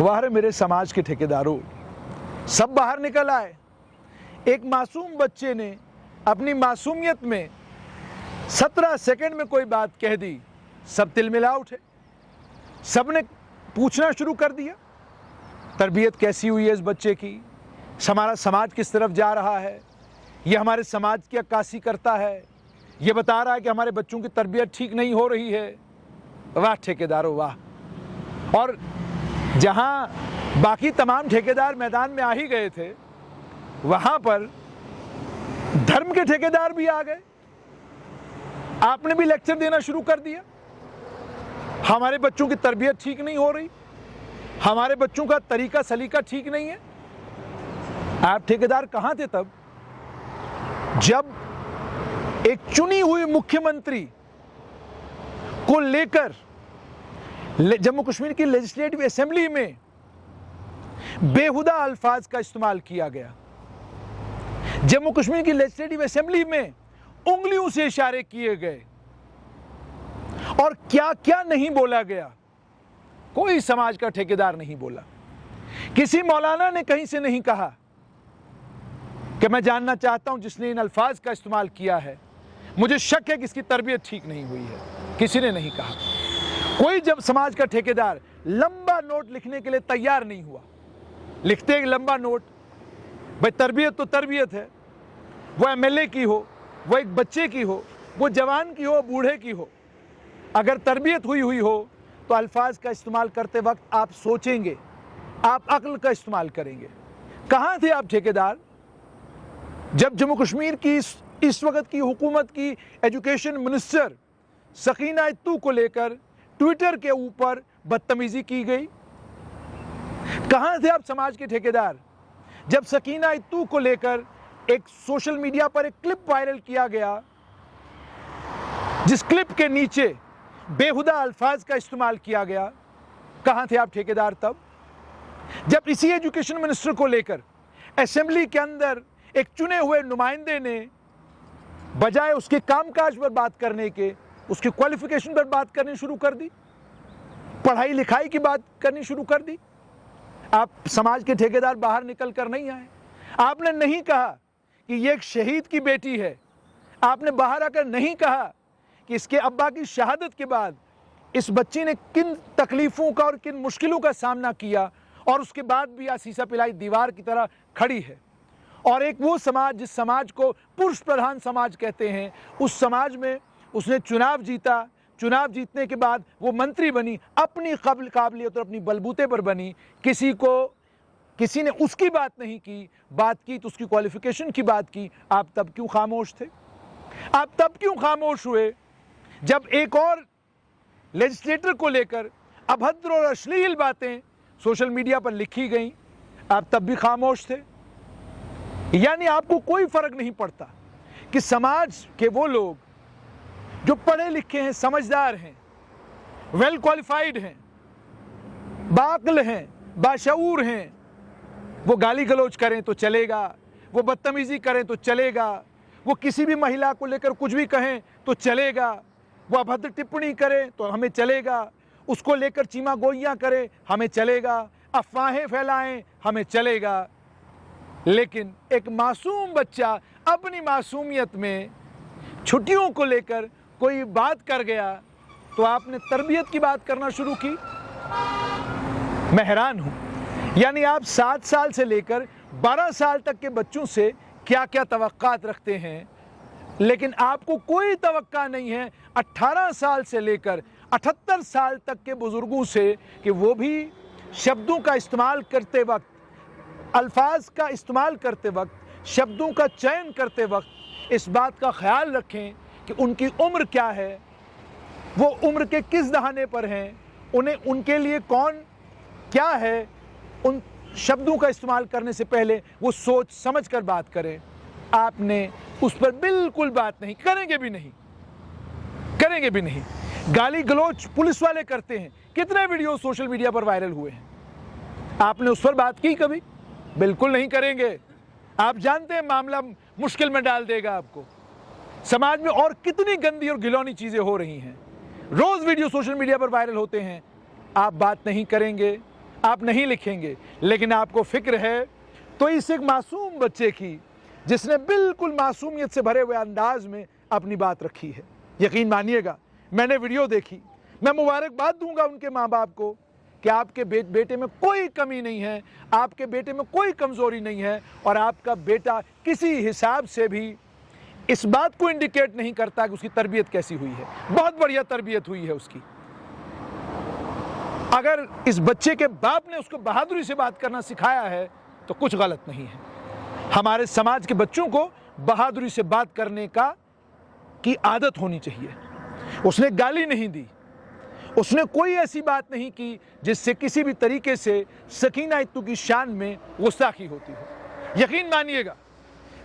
वाह रे मेरे समाज के ठेकेदारों, सब बाहर निकल आए। एक मासूम बच्चे ने अपनी मासूमियत में 17 सेकंड में कोई बात कह दी, सब तिलमिला उठे, सबने पूछना शुरू कर दिया तरबियत कैसी हुई है इस बच्चे की, हमारा समाज किस तरफ जा रहा है, ये हमारे समाज की अक्कासी करता है, ये बता रहा है कि हमारे बच्चों की तरबियत ठीक नहीं हो रही है। वाह ठेकेदारों वाह। और जहां बाकी तमाम ठेकेदार मैदान में आ ही गए थे, वहां पर धर्म के ठेकेदार भी आ गए। आपने भी लेक्चर देना शुरू कर दिया, हमारे बच्चों की तरबियत ठीक नहीं हो रही, हमारे बच्चों का तरीका सलीका ठीक नहीं है। आप ठेकेदार कहां थे तब, जब एक चुनी हुई मुख्यमंत्री को लेकर जम्मू कश्मीर की लेजिस्लेटिव असेंबली में बेहुदा अल्फाज का इस्तेमाल किया गया, जम्मू कश्मीर की लेजिस्लेटिव असेंबली में उंगलियों से इशारे किए गए और क्या क्या नहीं बोला गया, कोई समाज का ठेकेदार नहीं बोला। किसी मौलाना ने कहीं से नहीं कहा कि मैं जानना चाहता हूं जिसने इन अल्फाज का इस्तेमाल किया है, मुझे शक है कि इसकी तरबियत ठीक नहीं हुई है, किसी ने नहीं कहा। कोई जब समाज का ठेकेदार लंबा नोट लिखने के लिए तैयार नहीं हुआ, लिखते एक लंबा नोट, भाई तरबियत तो तरबियत है, वो एमएलए की हो, वो एक बच्चे की हो, वो जवान की हो, बूढ़े की हो, अगर तरबियत हुई हो तो अल्फाज का इस्तेमाल करते वक्त आप सोचेंगे, आप अक्ल का इस्तेमाल करेंगे। कहाँ थे आप ठेकेदार जब जम्मू कश्मीर की इस वक्त की हुकूमत की एजुकेशन मिनिस्टर सकीना इत्तू को लेकर ट्विटर के ऊपर बदतमीजी की गई? कहाँ थे आप समाज के ठेकेदार जब सकीना इत्तू को लेकर एक सोशल मीडिया पर एक क्लिप वायरल किया गया, जिस क्लिप के नीचे बेहुदा अल्फाज का इस्तेमाल किया गया? कहाँ थे आप ठेकेदार तब, जब इसी एजुकेशन मिनिस्टर को लेकर असेंबली के अंदर एक चुने हुए नुमाइंदे ने बजाय उसके कामकाज पर बात करने के उसकी क्वालिफिकेशन पर बात करनी शुरू कर दी, पढ़ाई लिखाई की बात करनी शुरू कर दी? आप समाज के ठेकेदार बाहर निकल कर नहीं आए। आपने नहीं कहा कि ये एक शहीद की बेटी है, आपने बाहर आकर नहीं कहा कि इसके अब्बा की शहादत के बाद इस बच्ची ने किन तकलीफों का और किन मुश्किलों का सामना किया और उसके बाद भी आसीसा पिलाई दीवार की तरह खड़ी है। और एक वो समाज जिस समाज को पुरुष प्रधान समाज कहते हैं, उस समाज में उसने चुनाव जीता, चुनाव जीतने के बाद वो मंत्री बनी, अपनी काबिलियत और अपनी बलबूते पर बनी, किसी ने उसकी बात नहीं की, बात की तो उसकी क्वालिफिकेशन की बात की। आप तब क्यों खामोश थे? आप तब क्यों खामोश हुए जब एक और लेजिस्लेटर को लेकर अभद्र और अश्लील बातें सोशल मीडिया पर लिखी गई? आप तब भी खामोश थे। यानी आपको कोई फर्क नहीं पड़ता कि समाज के वो लोग जो पढ़े लिखे हैं, समझदार हैं, वेल क्वालिफाइड हैं, बाअक्ल हैं, बाशऊर हैं, वो गाली गलौज करें तो चलेगा, वो बदतमीजी करें तो चलेगा, वो किसी भी महिला को लेकर कुछ भी कहें तो चलेगा, वो अभद्र टिप्पणी करें तो हमें चलेगा, उसको लेकर चीमा गोइयां करें हमें चलेगा, अफवाहें फैलाएं हमें चलेगा। लेकिन एक मासूम बच्चा अपनी मासूमियत में छुट्टियों को लेकर कोई बात कर गया तो आपने तरबियत की बात करना शुरू की। मैं हैरान हूं। यानी आप 7 साल से लेकर 12 साल तक के बच्चों से क्या क्या तवक्कात रखते हैं, लेकिन आपको कोई तवक्का नहीं है 18 साल से लेकर 78 साल तक के बुजुर्गों से कि वो भी शब्दों का इस्तेमाल करते वक्त, अल्फाज का इस्तेमाल करते वक्त, शब्दों का चयन करते वक्त इस बात का ख्याल रखें कि उनकी उम्र क्या है, वो उम्र के किस दहाने पर हैं, उन्हें उनके लिए कौन क्या है। उन शब्दों का इस्तेमाल करने से पहले वो सोच समझ कर बात करें। आपने उस पर बिल्कुल बात नहीं, करेंगे भी नहीं। गाली गलौज पुलिस वाले करते हैं, कितने वीडियो सोशल मीडिया पर वायरल हुए हैं, आपने उस पर बात की कभी? बिल्कुल नहीं करेंगे। आप जानते हैं मामला मुश्किल में डाल देगा आपको। समाज में और कितनी गंदी और घिनौनी चीजें हो रही हैं, रोज वीडियो सोशल मीडिया पर वायरल होते हैं, आप बात नहीं करेंगे। आप नहीं लिखेंगे, लेकिन आपको फिक्र है तो इस एक मासूम बच्चे की, जिसने बिल्कुल मासूमियत से भरे हुए अंदाज में अपनी बात रखी है। यकीन मानिएगा, मैंने वीडियो देखी, मैं मुबारकबाद दूंगा उनके माँ बाप को कि आपके बेटे में कोई कमी नहीं है, आपके बेटे में कोई कमज़ोरी नहीं है, और आपका बेटा किसी हिसाब से भी इस बात को इंडिकेट नहीं करता कि उसकी तरबियत कैसी हुई है। बहुत बढ़िया तरबियत हुई है उसकी। अगर इस बच्चे के बाप ने उसको बहादुरी से बात करना सिखाया है तो कुछ गलत नहीं है। हमारे समाज के बच्चों को बहादुरी से बात करने की आदत होनी चाहिए। उसने गाली नहीं दी, उसने कोई ऐसी बात नहीं की जिससे किसी भी तरीके से सकीना इत्तू की शान में गुस्ताखी होती हो। यकीन मानिएगा,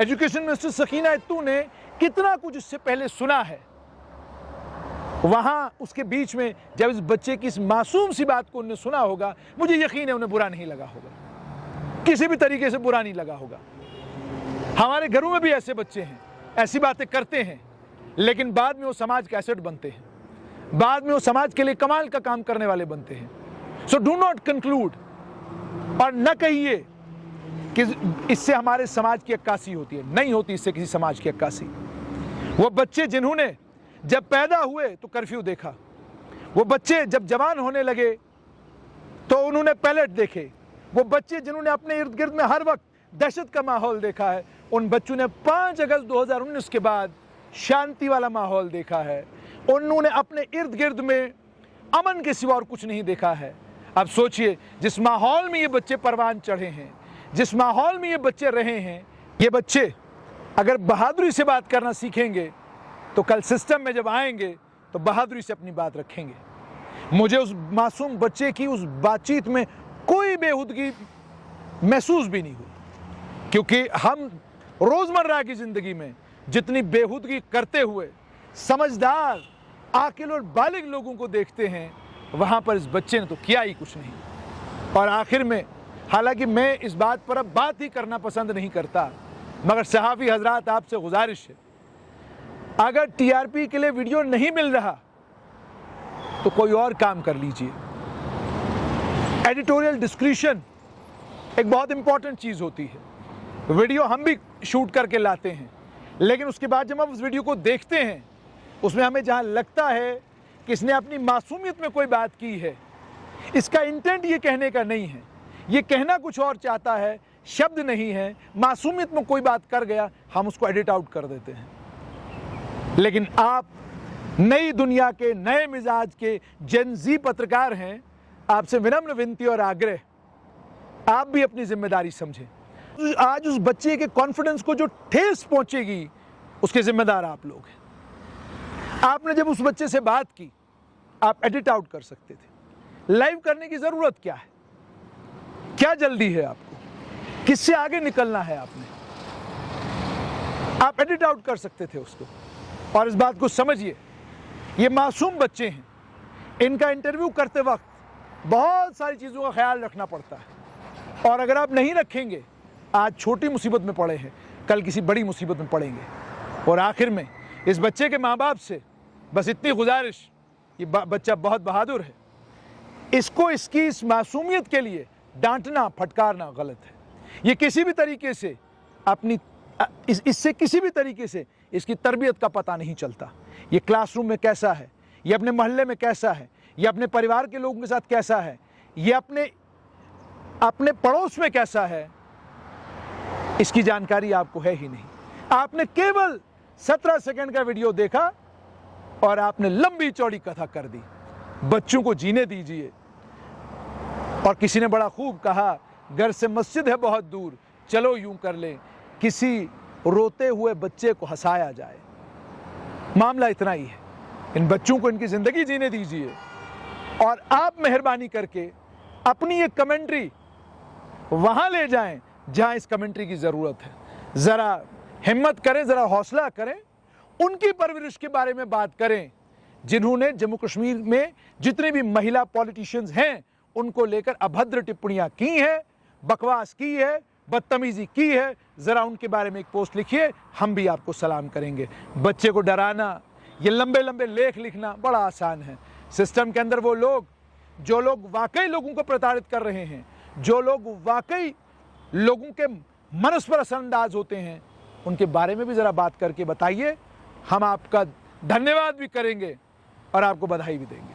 एजुकेशन मिनिस्टर सकीना इत्तू ने कितना कुछ इससे पहले सुना है। वहां उसके बीच में जब इस बच्चे की इस मासूम सी बात को उन्हें सुना होगा, मुझे यकीन है उन्हें बुरा नहीं लगा होगा, किसी भी तरीके से बुरा नहीं लगा होगा। हमारे घरों में भी ऐसे बच्चे हैं, ऐसी बातें करते हैं, लेकिन बाद में वो समाज के एसेट बनते हैं, बाद में वो समाज के लिए कमाल का काम करने वाले बनते हैं। सो डू नॉट कंक्लूड, और न कहिए कि इससे हमारे समाज की अक्कासी होती है, नहीं होती इससे किसी समाज की अक्कासी। वो बच्चे जिन्होंने जब पैदा हुए तो कर्फ्यू देखा, वो बच्चे जब जवान होने लगे तो उन्होंने पैलेट देखे, वो बच्चे जिन्होंने अपने इर्द गिर्द में हर वक्त दहशत का माहौल देखा है, उन बच्चों ने 5 अगस्त 2019 के बाद शांति वाला माहौल देखा है। उन्होंने अपने इर्द गिर्द में अमन के सिवा और कुछ नहीं देखा है। अब सोचिए, जिस माहौल में ये बच्चे परवान चढ़े हैं, जिस माहौल में ये बच्चे रहे हैं, ये बच्चे अगर बहादुरी से बात करना सीखेंगे तो कल सिस्टम में जब आएंगे तो बहादुरी से अपनी बात रखेंगे। मुझे उस मासूम बच्चे की उस बातचीत में कोई बेहूदगी महसूस भी नहीं हुई, क्योंकि हम रोजमर्रा की जिंदगी में जितनी बेहूदगी करते हुए समझदार, आकिल और बालिग लोगों को देखते हैं, वहां पर इस बच्चे ने तो किया ही कुछ नहीं। और आखिर में, हालांकि मैं इस बात पर अब बात ही करना पसंद नहीं करता, मगर सहाफ़ी हजरात आपसे गुजारिश है, अगर टीआरपी के लिए वीडियो नहीं मिल रहा तो कोई और काम कर लीजिए। एडिटोरियल डिस्क्रिशन एक बहुत इंपॉर्टेंट चीज होती है। वीडियो हम भी शूट करके लाते हैं, लेकिन उसके बाद जब हम उस वीडियो को देखते हैं, उसमें हमें जहां लगता है कि इसने अपनी मासूमियत में कोई बात की है, इसका इंटेंट ये कहने का नहीं है, ये कहना कुछ और चाहता है, शब्द नहीं है, मासूमियत में कोई बात कर गया, हम उसको एडिट आउट कर देते हैं। लेकिन आप नई दुनिया के नए मिजाज के जेन-ज़ी पत्रकार हैं, आपसे विनम्र विनती और आग्रह, आप भी अपनी जिम्मेदारी समझें। आज उस बच्चे के कॉन्फिडेंस को जो ठेस पहुंचेगी, उसके जिम्मेदार आप लोग हैं। आपने जब उस बच्चे से बात की, आप एडिट आउट कर सकते थे। लाइव करने की जरूरत क्या है? क्या जल्दी है आपको? किससे आगे निकलना है आपने? आप एडिट आउट कर सकते थे उसको। और इस बात को समझिए, ये मासूम बच्चे हैं, इनका इंटरव्यू करते वक्त बहुत सारी चीज़ों का ख्याल रखना पड़ता है, और अगर आप नहीं रखेंगे, आज छोटी मुसीबत में पड़े हैं, कल किसी बड़ी मुसीबत में पड़ेंगे। और आखिर में इस बच्चे के माँ बाप से बस इतनी गुजारिश, ये बच्चा बहुत बहादुर है, इसको इसकी इस मासूमियत के लिए डांटना, फटकारना गलत है। ये किसी भी तरीके से अपनी इससे किसी भी तरीके से इसकी तरबियत का पता नहीं चलता। ये क्लासरूम में कैसा है, ये अपने मोहल्ले में कैसा है, ये अपने परिवार के लोगों के साथ कैसा है, ये अपने पड़ोस में कैसा है, इसकी जानकारी आपको है ही नहीं। आपने केवल 17 सेकंड का वीडियो देखा और आपने लंबी चौड़ी कथा कर दी। बच्चों को जीने दीजिए। और किसी ने बड़ा खूब कहा, घर से मस्जिद है बहुत दूर, चलो यूं कर ले, किसी रोते हुए बच्चे को हंसाया जाए। मामला इतना ही है। इन बच्चों को इनकी जिंदगी जीने दीजिए, और आप मेहरबानी करके अपनी ये कमेंट्री वहां ले जाएं जहां इस कमेंट्री की जरूरत है। जरा हिम्मत करें, जरा हौसला करें, उनकी परवरिश के बारे में बात करें जिन्होंने जम्मू कश्मीर में जितने भी महिला पॉलिटिशियंस हैं उनको लेकर अभद्र टिप्पणियां की हैं, बकवास की है, बदतमीजी की है। जरा उनके बारे में एक पोस्ट लिखिए, हम भी आपको सलाम करेंगे। बच्चे को डराना, ये लंबे लंबे लेख लिखना बड़ा आसान है। सिस्टम के अंदर वो लोग जो लोग वाकई लोगों को प्रताड़ित कर रहे हैं, जो लोग वाकई लोगों के मनस पर असरअंदाज होते हैं, उनके बारे में भी ज़रा बात करके बताइए। हम आपका धन्यवाद भी करेंगे और आपको बधाई भी देंगे।